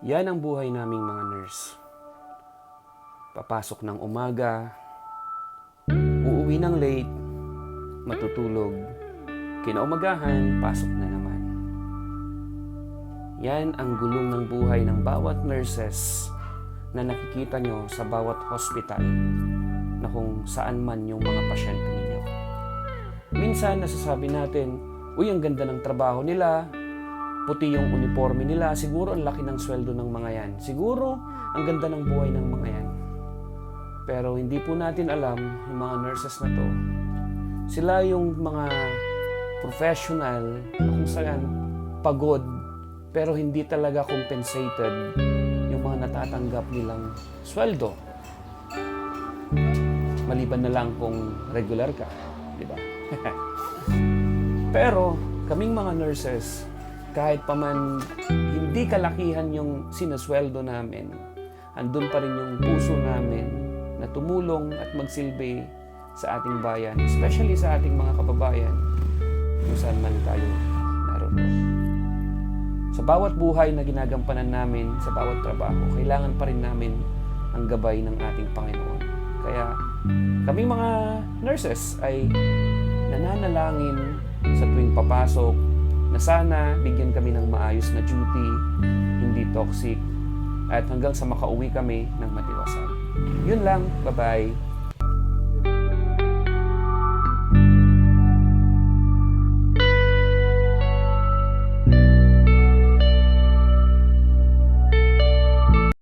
Yan ang buhay naming mga nurse. Papasok ng umaga, uuwi ng late, matutulog, kinaumagahan, pasok na naman. Yan ang gulong ng buhay ng bawat nurses na nakikita nyo sa bawat hospital na kung saan man yung mga pasyente ninyo. Minsan nasasabi natin, uy, ang ganda ng trabaho nila, puti yung uniforme nila, siguro ang laki ng sweldo ng mga yan. Siguro ang ganda ng buhay ng mga yan. Pero hindi po natin alam, yung mga nurses na to, sila yung mga professional na kung saan pagod, pero hindi talaga compensated yung mga natatanggap nilang sweldo. Maliban na lang kung regular ka, di ba? Pero kaming mga nurses, kahit pa man hindi kalakihan yung sinasweldo namin, andun pa rin yung puso namin na tumulong at magsilbi sa ating bayan, especially sa ating mga kababayan kung saan man tayo naroon. Sa bawat buhay na ginagampanan namin, sa bawat trabaho, kailangan pa rin namin ang gabay ng ating Panginoon. Kaya kaming mga nurses ay nananalangin sa tuwing papasok na sana bigyan kami ng maayos na duty, hindi toxic, at hanggang sa makauwi kami ng matiwasan. Yun lang, bye-bye!